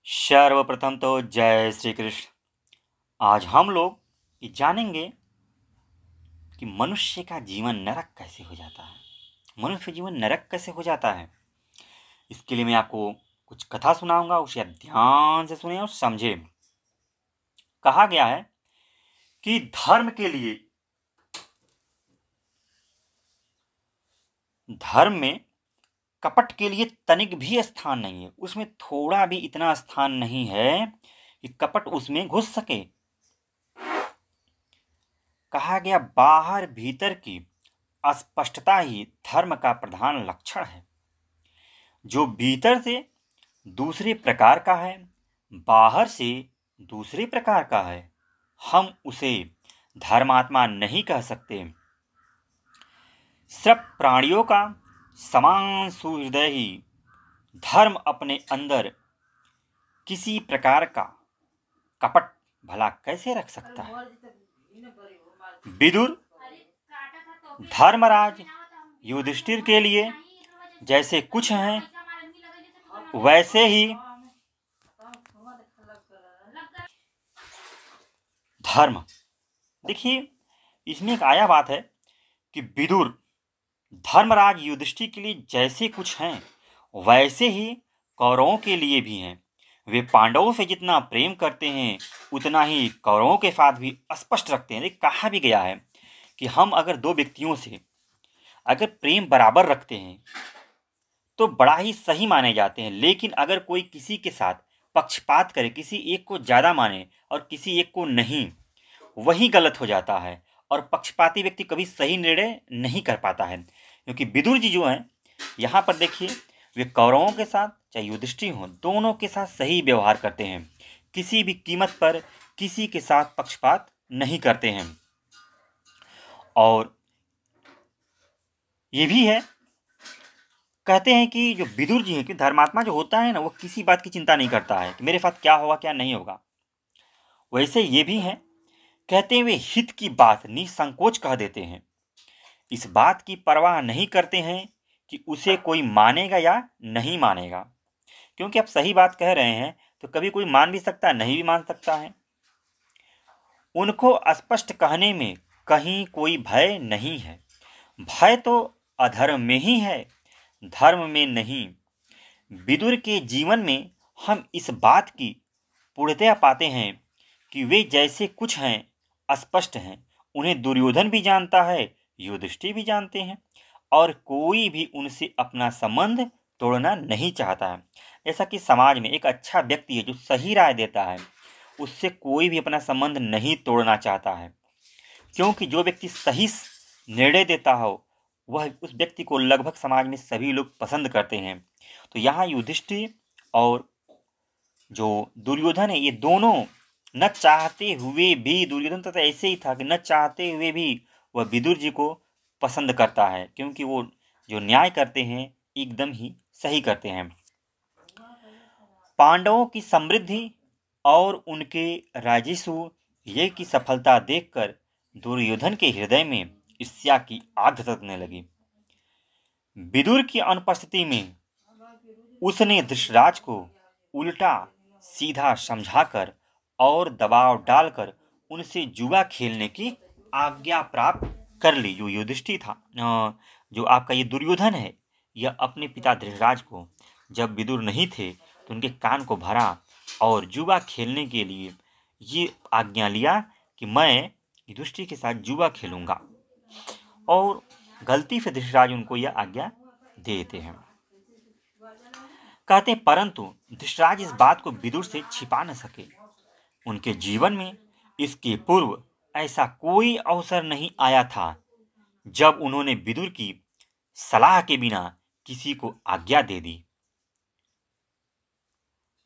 सर्वप्रथम तो जय श्री कृष्ण। आज हम लोग ये जानेंगे कि मनुष्य का जीवन नरक कैसे हो जाता है। मनुष्य जीवन नरक कैसे हो जाता है, इसके लिए मैं आपको कुछ कथा सुनाऊंगा, उसे आप ध्यान से सुने और समझे। कहा गया है कि धर्म में कपट के लिए तनिक भी स्थान नहीं है। उसमें थोड़ा भी इतना स्थान नहीं है कि कपट उसमें घुस सके। कहा गया बाहर भीतर की अस्पष्टता ही धर्म का प्रधान लक्षण है। जो भीतर से दूसरे प्रकार का है, बाहर से दूसरे प्रकार का है, हम उसे धर्मात्मा नहीं कह सकते। सब प्राणियों का समान सुहृदय ही धर्म अपने अंदर किसी प्रकार का कपट भला कैसे रख सकता है। विदुर धर्मराज युधिष्ठिर के लिए जैसे कुछ हैं, वैसे ही धर्म। देखिए, इसमें एक आया बात है कि विदुर धर्मराज युधिष्ठिर के लिए जैसे कुछ हैं, वैसे ही कौरवों के लिए भी हैं। वे पांडवों से जितना प्रेम करते हैं, उतना ही कौरवों के साथ भी स्पष्ट रखते हैं। कहा भी गया है कि हम अगर दो व्यक्तियों से अगर प्रेम बराबर रखते हैं तो बड़ा ही सही माने जाते हैं। लेकिन अगर कोई किसी के साथ पक्षपात करे, किसी एक को ज़्यादा माने और किसी एक को नहीं, वही गलत हो जाता है और पक्षपाती व्यक्ति कभी सही निर्णय नहीं कर पाता है। क्योंकि विदुर जी जो हैं, यहाँ पर देखिए, वे कौरवों के साथ चाहे युधिष्ठिर हों, दोनों के साथ सही व्यवहार करते हैं। किसी भी कीमत पर किसी के साथ पक्षपात नहीं करते हैं। और ये भी है, कहते हैं कि जो विदुर जी हैं, कि धर्मात्मा जो होता है ना, वो किसी बात की चिंता नहीं करता है कि मेरे साथ क्या होगा क्या नहीं होगा। वैसे ये भी हैं, कहते हुए हित की बात निसंकोच कह देते हैं। इस बात की परवाह नहीं करते हैं कि उसे कोई मानेगा या नहीं मानेगा। क्योंकि आप सही बात कह रहे हैं तो कभी कोई मान भी सकता है, नहीं भी मान सकता है। उनको स्पष्ट कहने में कहीं कोई भय नहीं है। भय तो अधर्म में ही है, धर्म में नहीं। विदुर के जीवन में हम इस बात की पूर्णतया पाते हैं कि वे जैसे कुछ हैं, स्पष्ट हैं। उन्हें दुर्योधन भी जानता है, युधिष्ठिर भी जानते हैं, और कोई भी उनसे अपना संबंध तोड़ना नहीं चाहता है। ऐसा कि समाज में एक अच्छा व्यक्ति है जो सही राय देता है, उससे कोई भी अपना संबंध नहीं तोड़ना चाहता है। क्योंकि जो व्यक्ति सही निर्णय देता हो, वह उस व्यक्ति को लगभग समाज में सभी लोग पसंद करते हैं। तो यहाँ युधिष्ठिर और जो दुर्योधन है, ये दोनों न चाहते हुए भी, दुर्योधन तो ऐसे ही था कि न चाहते हुए भी वह विदुर जी को पसंद करता है, क्योंकि वो जो न्याय करते हैं एकदम ही सही करते हैं। पांडवों की समृद्धि और उनके राजस्व ये की सफलता देखकर दुर्योधन के हृदय में ईर्ष्या की आग धधकने लगी। विदुर की अनुपस्थिति में उसने धृतराज को उल्टा सीधा समझाकर और दबाव डालकर उनसे जुआ खेलने की आज्ञा प्राप्त कर ली। जो युधिष्ठिर था, जो आपका ये दुर्योधन है, यह अपने पिता धृतराज को जब विदुर नहीं थे तो उनके कान को भरा और जुआ खेलने के लिए ये आज्ञा लिया कि मैं युधिष्ठिर के साथ जुआ खेलूंगा। और गलती से धृतराज उनको यह आज्ञा देते हैं। कहते हैं, परंतु धृतराज इस बात को विदुर से छिपा न सके। उनके जीवन में इसके पूर्व ऐसा कोई अवसर नहीं आया था जब उन्होंने विदुर की सलाह के बिना किसी को आज्ञा दे दी।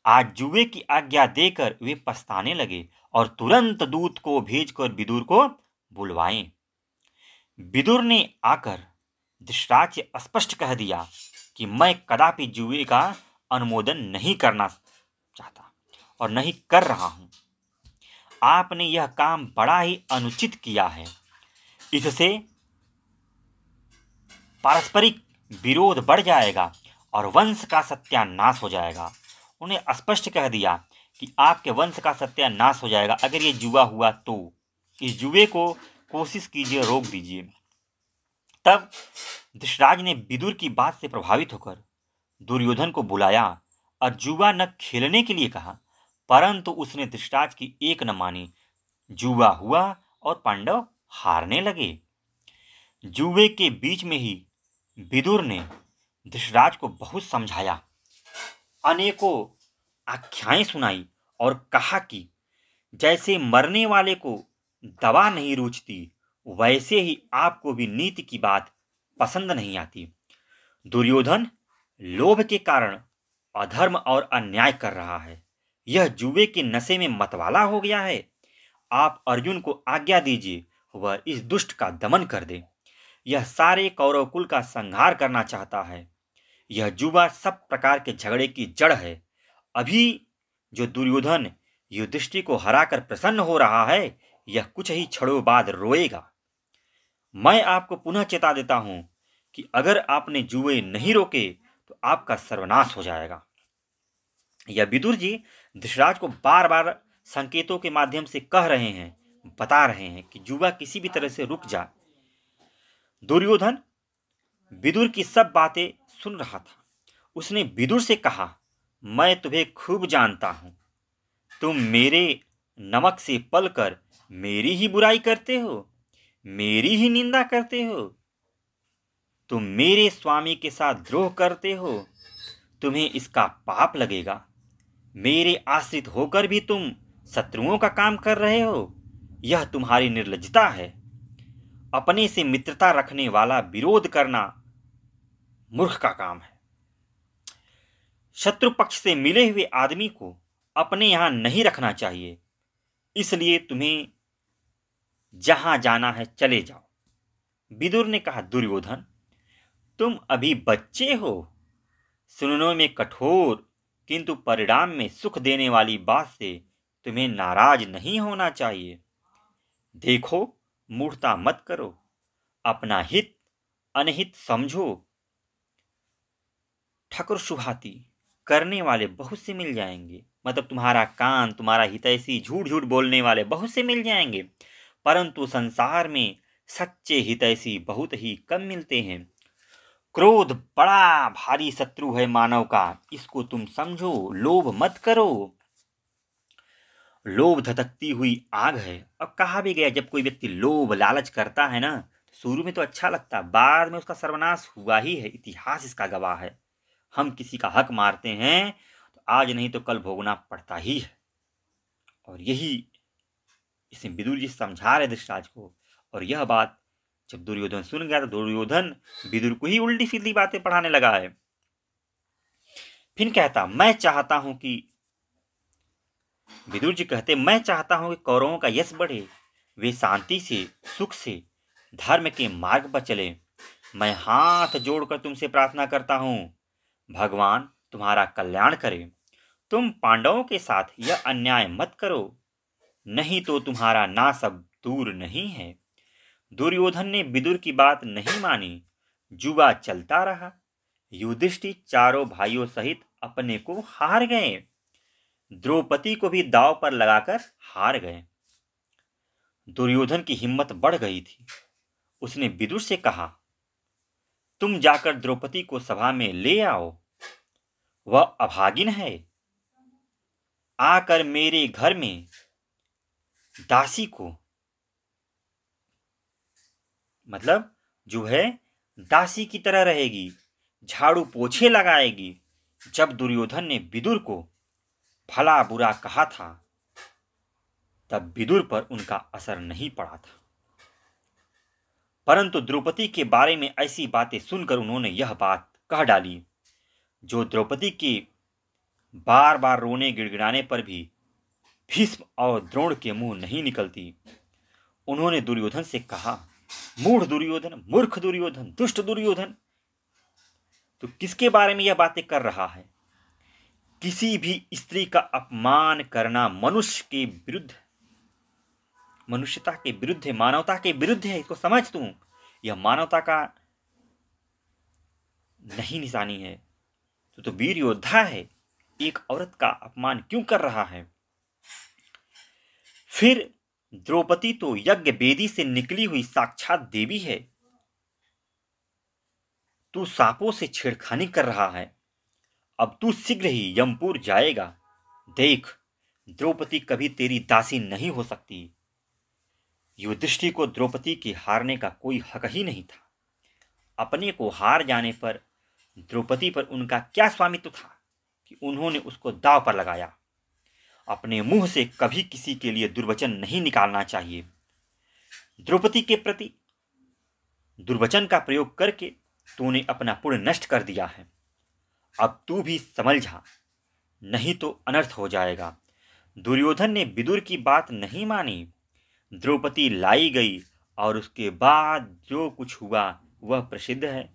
आज जुए की आज्ञा देकर वे पछताने लगे और तुरंत दूत को भेजकर विदुर को बुलवाएं। विदुर ने आकर धृतराज से स्पष्ट कह दिया कि मैं कदापि जुए का अनुमोदन नहीं करना चाहता और नहीं कर रहा हूं। आपने यह काम बड़ा ही अनुचित किया है। इससे पारस्परिक विरोध बढ़ जाएगा और वंश का सत्यानाश हो जाएगा। उन्हें स्पष्ट कह दिया कि आपके वंश का सत्यानाश हो जाएगा अगर ये जुआ हुआ तो इस जुए को कोशिश कीजिए, रोक दीजिए। तब धृतराज ने विदुर की बात से प्रभावित होकर दुर्योधन को बुलाया और जुआ न खेलने के लिए कहा, परंतु उसने धृतराज की एक न मानी। जुआ हुआ और पांडव हारने लगे। जुए के बीच में ही विदुर ने धृतराज को बहुत समझाया, अनेकों आख्याएं सुनाई और कहा कि जैसे मरने वाले को दवा नहीं रुचती, वैसे ही आपको भी नीति की बात पसंद नहीं आती। दुर्योधन लोभ के कारण अधर्म और अन्याय कर रहा है। यह जुए के नशे में मतवाला हो गया है। आप अर्जुन को आज्ञा दीजिए, वह इस दुष्ट का दमन कर दे। यह सारे कौरव कुल का संहार करना चाहता है। यह जुआ सब प्रकार के झगड़े की जड़ है। अभी जो दुर्योधन युधिष्ठिर को हराकर प्रसन्न हो रहा है, यह कुछ ही क्षणों बाद रोएगा। मैं आपको पुनः चेता देता हूं कि अगर आपने जुए नहीं रोके तो आपका सर्वनाश हो जाएगा। यह विदुर जी धृतराज को बार बार संकेतों के माध्यम से कह रहे हैं, बता रहे हैं कि जुआ किसी भी तरह से रुक जा। दुर्योधन विदुर की सब बातें सुन रहा था। उसने विदुर से कहा, मैं तुम्हें खूब जानता हूं। तुम मेरे नमक से पलकर मेरी ही बुराई करते हो, मेरी ही निंदा करते हो। तुम मेरे स्वामी के साथ द्रोह करते हो, तुम्हें इसका पाप लगेगा। मेरे आश्रित होकर भी तुम शत्रुओं का काम कर रहे हो, यह तुम्हारी निर्लज्जता है। अपने से मित्रता रखने वाला विरोध करना मूर्ख का काम है। शत्रु पक्ष से मिले हुए आदमी को अपने यहां नहीं रखना चाहिए, इसलिए तुम्हें जहां जाना है चले जाओ। विदुर ने कहा, दुर्योधन तुम अभी बच्चे हो, सुनने में कठोर किंतु परिणाम में सुख देने वाली बात से तुम्हें नाराज नहीं होना चाहिए। देखो, मूढ़ता मत करो, अपना हित अनहित समझो। ठकुर शुभाती करने वाले बहुत से मिल जाएंगे, मतलब तुम्हारा कान, तुम्हारा हितैषी झूठ झूठ बोलने वाले बहुत से मिल जाएंगे, परंतु संसार में सच्चे हितैषी बहुत ही कम मिलते हैं। क्रोध बड़ा भारी शत्रु है मानव का, इसको तुम समझो। लोभ मत करो, लोभ धधकती हुई आग है। अब कहा भी गया, जब कोई व्यक्ति लोभ लालच करता है ना, तो शुरू में तो अच्छा लगता, बाद में उसका सर्वनाश हुआ ही है। इतिहास इसका गवाह है। हम किसी का हक मारते हैं तो आज नहीं तो कल भोगना पड़ता ही है। और यही इसे विदुर जी समझा रहे धृतराज को। और यह बात जब दुर्योधन सुन गया तो दुर्योधन विदुर को ही उल्टी सीधी बातें पढ़ाने लगा है। फिर कहता, मैं चाहता हूं कि विदुर जी कहते, मैं चाहता हूं कि कौरवों का यश बढ़े, वे शांति से, सुख से, धर्म के मार्ग पर चले। मैं हाथ जोड़कर तुमसे प्रार्थना करता हूं, भगवान तुम्हारा कल्याण करे। तुम पांडवों के साथ यह अन्याय मत करो, नहीं तो तुम्हारा नाश अब दूर नहीं है। दुर्योधन ने विदुर की बात नहीं मानी। जुआ चलता रहा। युधिष्ठिर चारों भाइयों सहित अपने को हार गए। द्रौपदी को भी दांव पर लगाकर हार गए। दुर्योधन की हिम्मत बढ़ गई थी। उसने विदुर से कहा, तुम जाकर द्रौपदी को सभा में ले आओ, वह अभागिन है। आकर मेरे घर में दासी को, मतलब जो है दासी की तरह रहेगी, झाड़ू पोछे लगाएगी। जब दुर्योधन ने विदुर को भला बुरा कहा था, तब विदुर पर उनका असर नहीं पड़ा था, परंतु द्रौपदी के बारे में ऐसी बातें सुनकर उन्होंने यह बात कह डाली जो द्रौपदी के बार बार रोने गिड़गिड़ाने पर भी भीष्म और द्रोण के मुंह नहीं निकलती। उन्होंने दुर्योधन से कहा, मूढ़ दुर्योधन, मूर्ख दुर्योधन, दुष्ट दुर्योधन, तो किसके बारे में यह बातें कर रहा है? किसी भी स्त्री का अपमान करना मनुष्य के विरुद्ध, मनुष्यता के विरुद्ध है, मानवता के विरुद्ध है। इसको समझ तू, यह मानवता का नहीं निशानी है। तो वीर योद्धा है, एक औरत का अपमान क्यों कर रहा है? फिर द्रौपदी तो यज्ञ वेदी से निकली हुई साक्षात देवी है। तू सांपों से छेड़खानी कर रहा है। अब तू शीघ्र ही यमपुर जाएगा। देख, द्रौपदी कभी तेरी दासी नहीं हो सकती। युधिष्ठिर को द्रौपदी के हारने का कोई हक ही नहीं था। अपने को हार जाने पर द्रौपदी पर उनका क्या स्वामित्व था कि उन्होंने उसको दांव पर लगाया। अपने मुंह से कभी किसी के लिए दुर्वचन नहीं निकालना चाहिए। द्रौपदी के प्रति दुर्वचन का प्रयोग करके तूने अपना पुण्य नष्ट कर दिया है। अब तू भी समझ जा, नहीं तो अनर्थ हो जाएगा। दुर्योधन ने विदुर की बात नहीं मानी। द्रौपदी लाई गई और उसके बाद जो कुछ हुआ वह प्रसिद्ध है।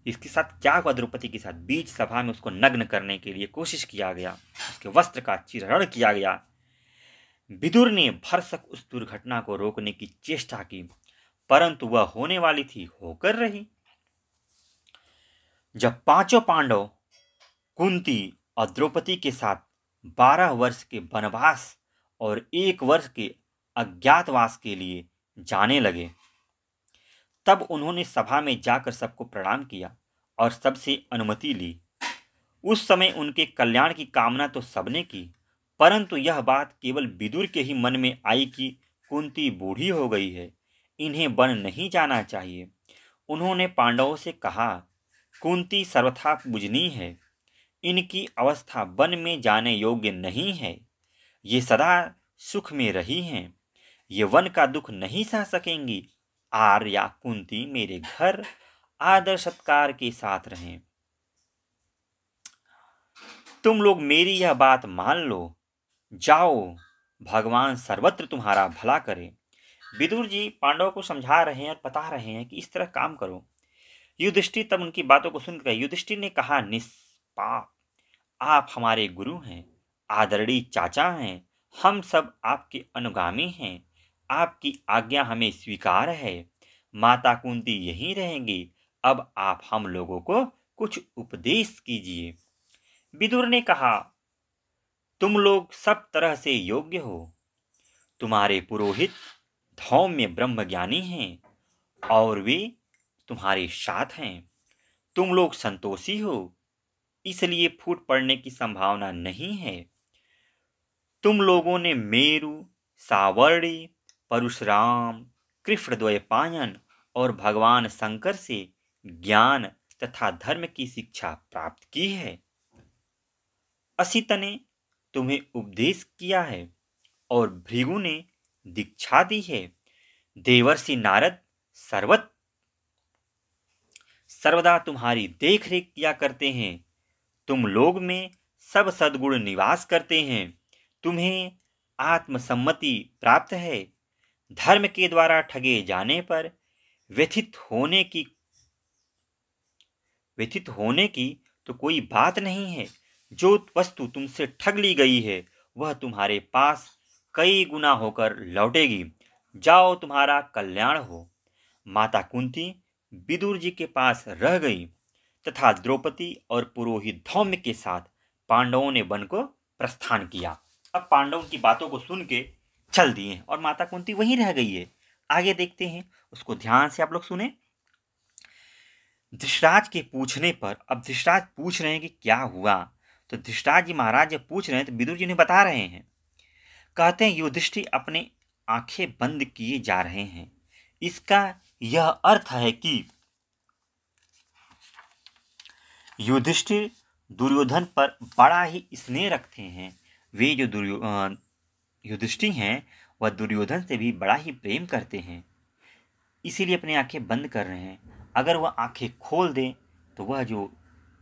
इसके साथ क्या हुआ? द्रौपदी के साथ बीच सभा में उसको नग्न करने के लिए कोशिश किया गया, उसके वस्त्र का चिरण किया गया। विदुर ने भरसक उस दुर्घटना को रोकने की चेष्टा की, परंतु वह होने वाली थी, होकर रही। जब पांचों पांडव कुंती और द्रौपदी के साथ 12 वर्ष के वनवास और 1 वर्ष के अज्ञातवास के लिए जाने लगे, तब उन्होंने सभा में जाकर सबको प्रणाम किया और सबसे अनुमति ली। उस समय उनके कल्याण की कामना तो सबने की, परंतु यह बात केवल विदुर के ही मन में आई कि कुंती बूढ़ी हो गई है, इन्हें वन नहीं जाना चाहिए। उन्होंने पांडवों से कहा, कुंती सर्वथा पूजनीय है, इनकी अवस्था वन में जाने योग्य नहीं है। ये सदा सुख में रही हैं, ये वन का दुख नहीं सह सकेंगी। आर्य या कुंती मेरे घर आदर सत्कार के साथ रहें। तुम लोग मेरी यह बात मान लो, जाओ, भगवान सर्वत्र तुम्हारा भला करे। विदुर जी पांडवों को समझा रहे हैं और बता रहे हैं कि इस तरह काम करो। युधिष्ठिर तब उनकी बातों को सुनकर युधिष्ठिर ने कहा, निष्पाप, आप हमारे गुरु हैं, आदरणीय चाचा हैं, हम सब आपके अनुगामी हैं। आपकी आज्ञा हमें स्वीकार है। माता कुंती यहीं रहेंगी। अब आप हम लोगों को कुछ उपदेश कीजिए। विदुर ने कहा, तुम लोग सब तरह से योग्य हो। तुम्हारे पुरोहित धौम्य ब्रह्मज्ञानी हैं और वे तुम्हारे साथ हैं। तुम लोग संतोषी हो, इसलिए फूट पड़ने की संभावना नहीं है। तुम लोगों ने मेरु, सावर्णी, परशुराम, कृष्णद्वैपायन और भगवान शंकर से ज्ञान तथा धर्म की शिक्षा प्राप्त की है। असित ने तुम्हें उपदेश किया है और भृगु ने दीक्षा दी है। देवर्षि नारद सर्वदा तुम्हारी देख रेख किया करते हैं। तुम लोग में सब सद्गुण निवास करते हैं। तुम्हें आत्मसम्मति प्राप्त है। धर्म के द्वारा ठगे जाने पर व्यथित होने की तो कोई बात नहीं है। जो वस्तु तुमसे ठग ली गई है वह तुम्हारे पास कई गुना होकर लौटेगी। जाओ, तुम्हारा कल्याण हो। माता कुंती विदुर जी के पास रह गई तथा द्रौपदी और पुरोहित धौम्य के साथ पांडवों ने वन को प्रस्थान किया। अब पांडवों की बातों को सुन के चल दिए और माता कुंती वहीं रह गई है। आगे देखते हैं, उसको ध्यान से आप लोग सुने। धृतराज के पूछने पर, अब धृतराज पूछ रहे हैं कि क्या हुआ, तो धृतराज जी महाराज जब पूछ रहे हैं तो विदुर जी ने बता रहे हैं। कहते हैं, युधिष्ठिर अपने आंखें बंद किए जा रहे हैं। इसका यह अर्थ है कि युधिष्ठिर दुर्योधन पर बड़ा ही स्नेह रखते हैं। वे जो युधिष्ठिर हैं वह दुर्योधन से भी बड़ा ही प्रेम करते हैं, इसीलिए अपनी आंखें बंद कर रहे हैं। अगर वह आंखें खोल दें तो वह जो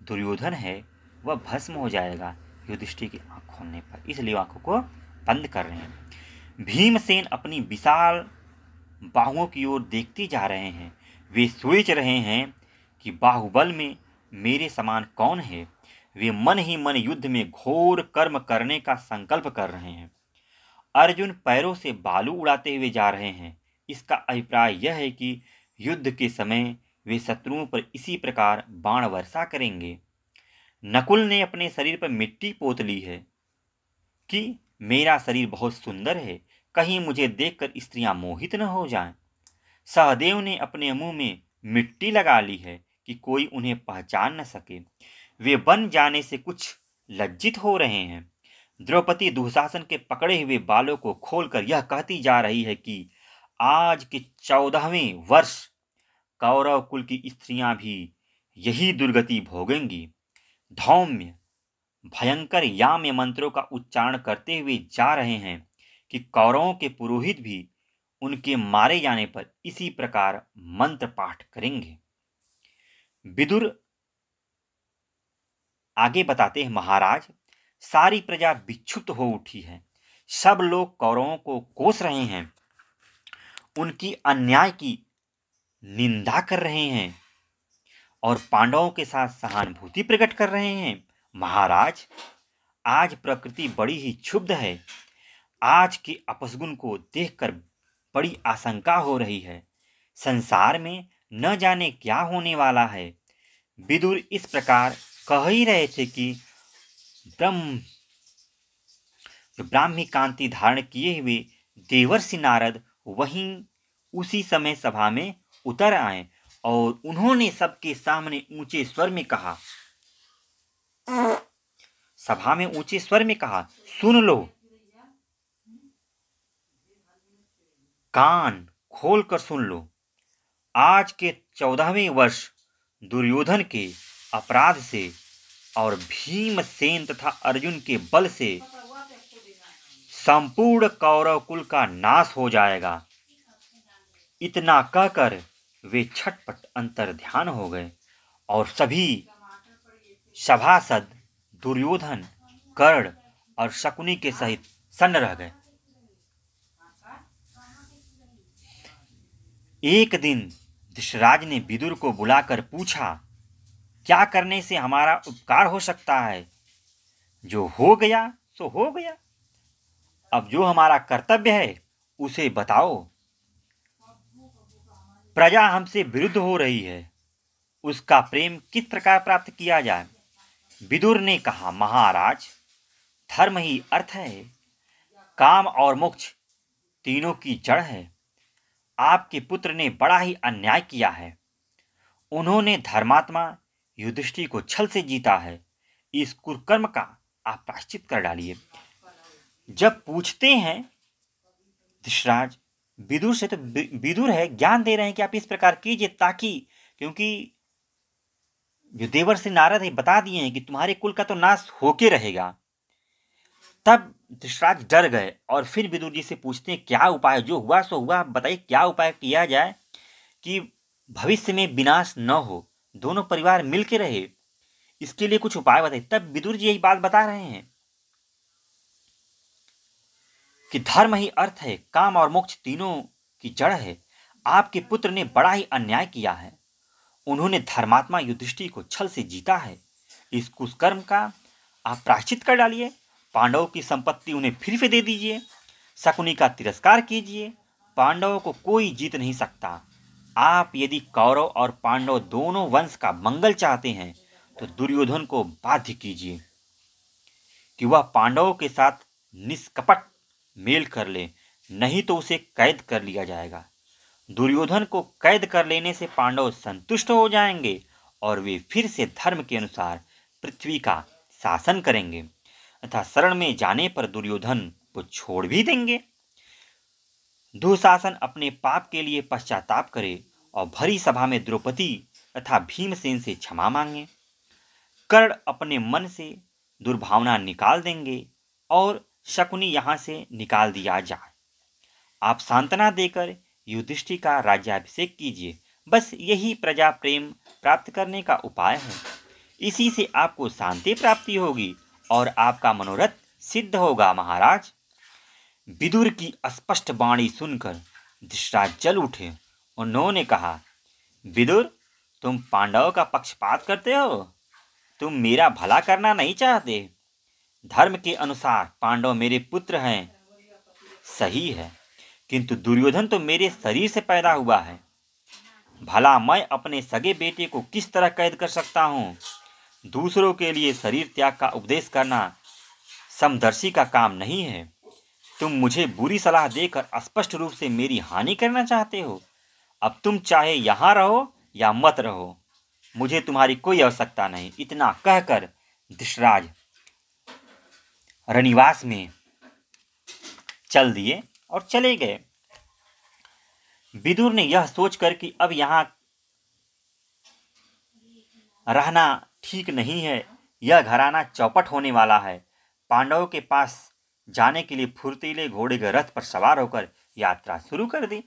दुर्योधन है वह भस्म हो जाएगा युधिष्ठिर की आंख खोलने पर, इसलिए आंखों को बंद कर रहे हैं। भीमसेन अपनी विशाल बाहुओं की ओर देखते जा रहे हैं। वे सोच रहे हैं कि बाहुबल में मेरे समान कौन है। वे मन ही मन युद्ध में घोर कर्म करने का संकल्प कर रहे हैं। अर्जुन पैरों से बालू उड़ाते हुए जा रहे हैं। इसका अभिप्राय यह है कि युद्ध के समय वे शत्रुओं पर इसी प्रकार बाण वर्षा करेंगे। नकुल ने अपने शरीर पर मिट्टी पोत ली है कि मेरा शरीर बहुत सुंदर है, कहीं मुझे देखकर स्त्रियां मोहित न हो जाएं। सहदेव ने अपने मुंह में मिट्टी लगा ली है कि कोई उन्हें पहचान न सके। वे बन जाने से कुछ लज्जित हो रहे हैं। द्रौपदी दुशासन के पकड़े हुए बालों को खोलकर यह कहती जा रही है कि आज के 14वें वर्ष कौरव कुल की स्त्रियां भी यही दुर्गति भोगेंगी। धौम्य भयंकर याम्य मंत्रों का उच्चारण करते हुए जा रहे हैं कि कौरवों के पुरोहित भी उनके मारे जाने पर इसी प्रकार मंत्र पाठ करेंगे। विदुर आगे बताते हैं, महाराज, सारी प्रजा विक्षुब्ध हो उठी है। सब लोग कौरवों को कोस रहे हैं, उनकी अन्याय की निंदा कर रहे हैं और पांडवों के साथ सहानुभूति प्रकट कर रहे हैं। महाराज, आज प्रकृति बड़ी ही क्षुब्ध है। आज के अपसगुन को देखकर बड़ी आशंका हो रही है। संसार में न जाने क्या होने वाला है। विदुर इस प्रकार कह ही रहे थे कि ब्राह्मी कांति धारण किए हुए देवर्षि नारद वहीं उसी समय सभा में उतर आए और उन्होंने सबके सामने ऊंचे स्वर में कहा, सुन लो, कान खोल कर सुन लो। आज के 14वें वर्ष दुर्योधन के अपराध से और भीमसेन तथा अर्जुन के बल से संपूर्ण कौरव कुल का नाश हो जाएगा। इतना कहकर वे छटपट अंतर्ध्यान हो गए और सभी सभासद दुर्योधन, कर्ण और शकुनी के सहित सन्न रह गए। एक दिन धृतराज ने विदुर को बुलाकर पूछा, क्या करने से हमारा उपकार हो सकता है? जो हो गया सो हो गया, अब जो हमारा कर्तव्य है उसे बताओ। प्रजा हमसे विरुद्ध हो रही है, उसका प्रेम किस प्रकार प्राप्त किया जाए? विदुर ने कहा, महाराज, धर्म ही अर्थ है, काम और मोक्ष तीनों की जड़ है। आपके पुत्र ने बड़ा ही अन्याय किया है। उन्होंने धर्मात्मा युधिष्ठिर को छल से जीता है। इस कुकर्म का आप प्रायश्चित कर डालिए। जब पूछते हैं धृतराज विदुर से, तो विदुर है ज्ञान दे रहे हैं कि आप इस प्रकार कीजिए, ताकि, क्योंकि जो देवर्षि नारद है बता दिए हैं कि तुम्हारे कुल का तो नाश होके रहेगा। तब धृतराज डर गए और फिर विदुर जी से पूछते हैं, क्या उपाय? जो हुआ सो हुआ, बताइए क्या उपाय किया जाए कि भविष्य में विनाश न हो, दोनों परिवार मिलके रहे, इसके लिए कुछ उपाय बताइए। तब विदुर जी यही बात बता रहे हैं कि धर्म ही अर्थ है, काम और मोक्ष तीनों की जड़ है। आपके पुत्र ने बड़ा ही अन्याय किया है। उन्होंने धर्मात्मा युधिष्ठिर को छल से जीता है। इस कुकर्म का आप प्रायश्चित कर डालिए। पांडवों की संपत्ति उन्हें फिर से दे दीजिए। शकुनी का तिरस्कार कीजिए। पांडवों को कोई जीत नहीं सकता। आप यदि कौरव और पांडव दोनों वंश का मंगल चाहते हैं तो दुर्योधन को बाध्य कीजिए कि वह पांडवों के साथ निष्कपट मेल कर ले, नहीं तो उसे कैद कर लिया जाएगा। दुर्योधन को कैद कर लेने से पांडव संतुष्ट हो जाएंगे और वे फिर से धर्म के अनुसार पृथ्वी का शासन करेंगे तथा शरण में जाने पर दुर्योधन को छोड़ भी देंगे। दुशासन अपने पाप के लिए पश्चाताप करे और भरी सभा में द्रौपदी तथा भीमसेन से क्षमा मांगे। कर्ण अपने मन से दुर्भावना निकाल देंगे और शकुनी यहाँ से निकाल दिया जाए। आप सांत्वना देकर युधिष्ठिर का राज्याभिषेक कीजिए। बस यही प्रजा प्रेम प्राप्त करने का उपाय है। इसी से आपको शांति प्राप्ति होगी और आपका मनोरथ सिद्ध होगा। महाराज, विदुर की स्पष्ट वाणी सुनकर धृतराज जल उठे। उन्होंने कहा, विदुर, तुम पांडवों का पक्षपात करते हो। तुम मेरा भला करना नहीं चाहते। धर्म के अनुसार पांडव मेरे पुत्र हैं, सही है, किंतु दुर्योधन तो मेरे शरीर से पैदा हुआ है। भला मैं अपने सगे बेटे को किस तरह कैद कर सकता हूँ? दूसरों के लिए शरीर त्याग का उपदेश करना समदर्शी का काम नहीं है। तुम मुझे बुरी सलाह देकर स्पष्ट रूप से मेरी हानि करना चाहते हो। अब तुम चाहे यहाँ रहो या मत रहो, मुझे तुम्हारी कोई आवश्यकता नहीं। इतना कहकर धृतराज रनिवास में चल दिए और चले गए। विदुर ने यह सोचकर कि अब यहाँ रहना ठीक नहीं है, यह घराना चौपट होने वाला है, पांडवों के पास जाने के लिए फुर्तीले घोड़े के रथ पर सवार होकर यात्रा शुरू कर दी।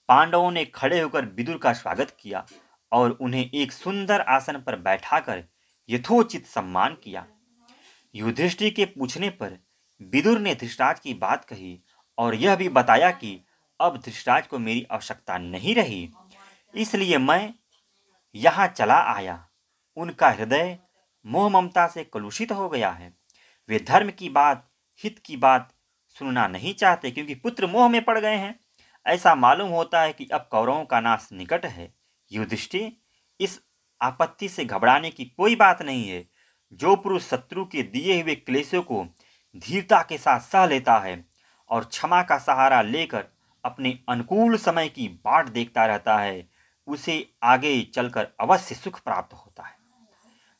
पांडवों ने खड़े होकर विदुर का स्वागत किया और उन्हें एक सुंदर आसन पर बैठाकर यथोचित सम्मान किया। युधिष्ठिर के पूछने पर विदुर ने धृतराज की बात कही और यह भी बताया कि अब धृतराज को मेरी आवश्यकता नहीं रही, इसलिए मैं यहाँ चला आया। उनका हृदय मोह ममता से कलुषित हो गया है। वे धर्म की बात, हित की बात सुनना नहीं चाहते, क्योंकि पुत्र मोह में पड़ गए हैं। ऐसा मालूम होता है कि अब कौरवों का नाश निकट है। युधिष्ठिर, इस आपत्ति से घबराने की कोई बात नहीं है। जो पुरुष शत्रु के दिए हुए क्लेशों को धीरता के साथ सह लेता है और क्षमा का सहारा लेकर अपने अनुकूल समय की बाट देखता रहता है, उसे आगे चलकर अवश्य सुख प्राप्त होता है।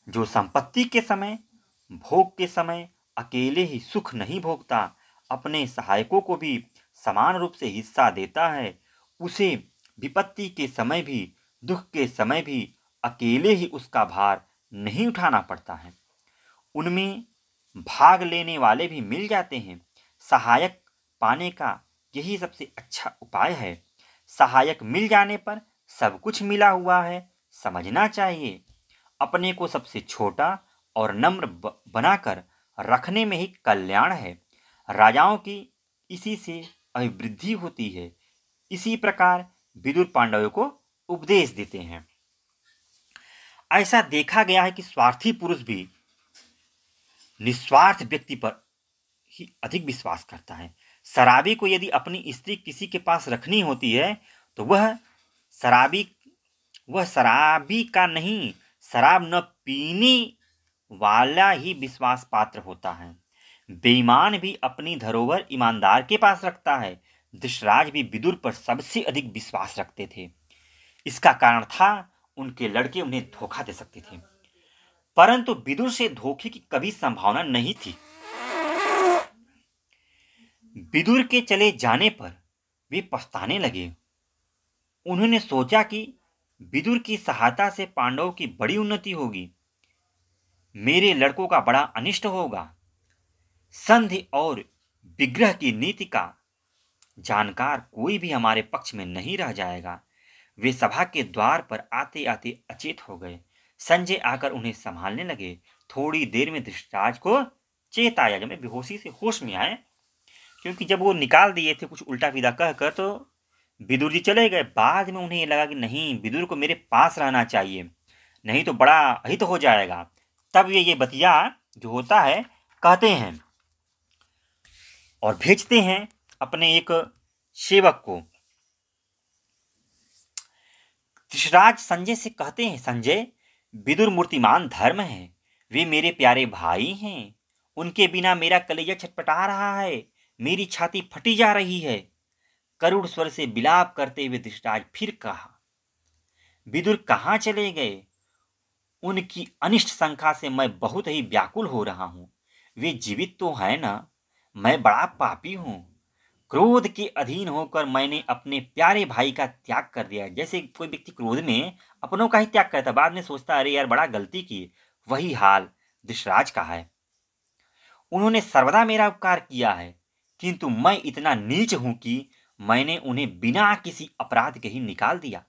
जो संपत्ति के समय, भोग के समय अकेले ही सुख नहीं भोगता, अपने सहायकों को भी समान रूप से हिस्सा देता है, उसे विपत्ति के समय भी, दुख के समय भी अकेले ही उसका भार नहीं उठाना पड़ता है। उनमें भाग लेने वाले भी मिल जाते हैं। सहायक पाने का यही सबसे अच्छा उपाय है। सहायक मिल जाने पर सब कुछ मिला हुआ है, समझना चाहिए। अपने को सबसे छोटा और नम्र बनाकर रखने में ही कल्याण है। राजाओं की इसी से अभिवृद्धि होती है। इसी प्रकार विदुर पांडवों को उपदेश देते हैं। ऐसा देखा गया है कि स्वार्थी पुरुष भी निस्वार्थ व्यक्ति पर ही अधिक विश्वास करता है। शराबी को यदि अपनी स्त्री किसी के पास रखनी होती है तो वह शराबी का नहीं, शराब न पीने वाला ही विश्वास पात्र होता है। बेईमान भी अपनी धरोहर ईमानदार के पास रखता है। धृतराज भी विदुर पर सबसे अधिक विश्वास रखते थे। इसका कारण था उनके लड़के उन्हें धोखा दे सकते थे, परंतु विदुर से धोखे की कभी संभावना नहीं थी। विदुर के चले जाने पर वे पछताने लगे। उन्होंने सोचा कि विदुर की सहायता से पांडवों की बड़ी उन्नति होगी, मेरे लड़कों का बड़ा अनिष्ट होगा। संधि और विग्रह की नीति का जानकार कोई भी हमारे पक्ष में नहीं रह जाएगा। वे सभा के द्वार पर आते आते अचेत हो गए। संजय आकर उन्हें संभालने लगे। थोड़ी देर में धृतराज को चेत आया। जब मैं बेहोशी से होश में आए, क्योंकि जब वो निकाल दिए थे कुछ उल्टा सीधा कहकर, तो विदुर जी चले गए। बाद में उन्हें ये लगा कि नहीं, विदुर को मेरे पास रहना चाहिए, नहीं तो बड़ा अहित हो जाएगा। तब ये बतिया जो होता है कहते हैं और भेजते हैं अपने एक सेवक को। धृतराज संजय से कहते हैं, संजय, विदुर मूर्तिमान धर्म है, वे मेरे प्यारे भाई हैं। उनके बिना मेरा कलेजा छटपटा रहा है, मेरी छाती फटी जा रही है। करुण स्वर से विलाप करते हुए धृतराज फिर कहा, विदुर कहाँ चले गए? उनकी अनिष्ट शंका से मैं बहुत ही व्याकुल हो रहा हूं। वे जीवित तो है ना? मैं बड़ा पापी हूं। क्रोध के अधीन होकर मैंने अपने प्यारे भाई का त्याग कर दिया। जैसे कोई व्यक्ति क्रोध में अपनों का ही त्याग करता, बाद में सोचता अरे यार बड़ा गलती की। वही हाल धृतराज का है। उन्होंने सर्वदा मेरा उपकार किया है, किंतु मैं इतना नीच हूं कि मैंने उन्हें बिना किसी अपराध के ही निकाल दिया,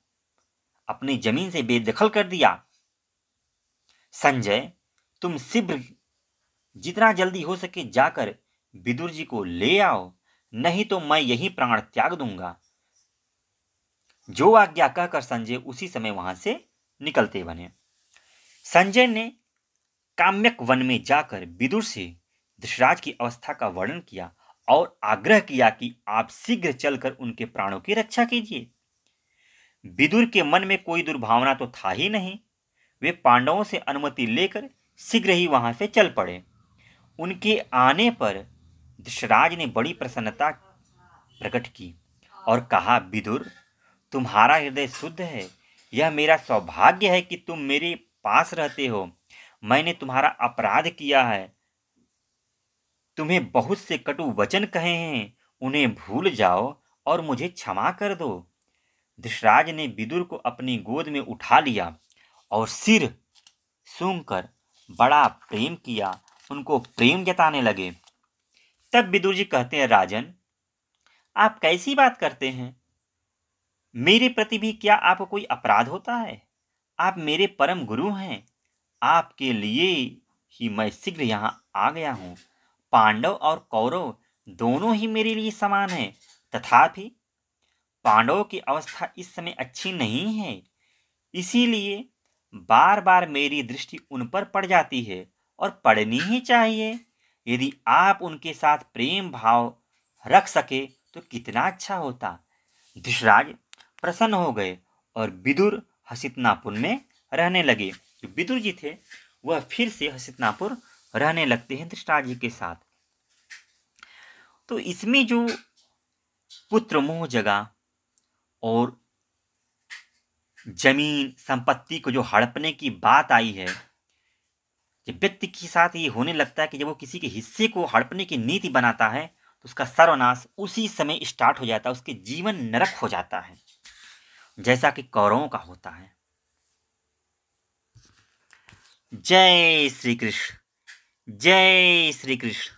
अपनी जमीन से बेदखल कर दिया। संजय, तुम शीघ्र जितना जल्दी हो सके जाकर विदुर जी को ले आओ, नहीं तो मैं यही प्राण त्याग दूंगा। जो आज्ञा कहकर संजय उसी समय वहां से निकलते बने। संजय ने काम्यक वन में जाकर विदुर से धृतराज की अवस्था का वर्णन किया और आग्रह किया कि आप शीघ्र चलकर उनके प्राणों की रक्षा कीजिए। विदुर के मन में कोई दुर्भावना तो था ही नहीं। वे पांडवों से अनुमति लेकर शीघ्र ही वहां से चल पड़े। उनके आने पर धृतराज ने बड़ी प्रसन्नता प्रकट की और कहा, विदुर, तुम्हारा हृदय शुद्ध है। यह मेरा सौभाग्य है कि तुम मेरे पास रहते हो। मैंने तुम्हारा अपराध किया है, तुम्हें बहुत से कटु वचन कहे हैं, उन्हें भूल जाओ और मुझे क्षमा कर दो। धृतराज ने विदुर को अपनी गोद में उठा लिया और सिर सूंघकर बड़ा प्रेम किया, उनको प्रेम जताने लगे। तब विदुर जी कहते हैं, राजन, आप कैसी बात करते हैं? मेरे प्रति भी क्या आपको कोई अपराध होता है? आप मेरे परम गुरु हैं। आपके लिए ही मैं शीघ्र यहाँ आ गया हूँ। पांडव और कौरव दोनों ही मेरे लिए समान हैं। तथापि पांडवों की अवस्था इस समय अच्छी नहीं है, इसीलिए बार बार मेरी दृष्टि उन पर पड़ जाती है और पड़नी ही चाहिए। यदि आप उनके साथ प्रेम भाव रख सके तो कितना अच्छा होता। धृतराज प्रसन्न हो गए और विदुर हसितनापुर में रहने लगे। जो विदुर जी थे वह फिर से हसितनापुर रहने लगते हैं धृतराज जी के साथ। तो इसमें जो पुत्र मोह जगा और जमीन संपत्ति को जो हड़पने की बात आई है, जब व्यक्ति के साथ ये होने लगता है कि जब वो किसी के हिस्से को हड़पने की नीति बनाता है तो उसका सर्वनाश उसी समय स्टार्ट हो जाता है, उसके जीवन नरक हो जाता है, जैसा कि कौरवों का होता है। जय श्री कृष्ण, जय श्री कृष्ण।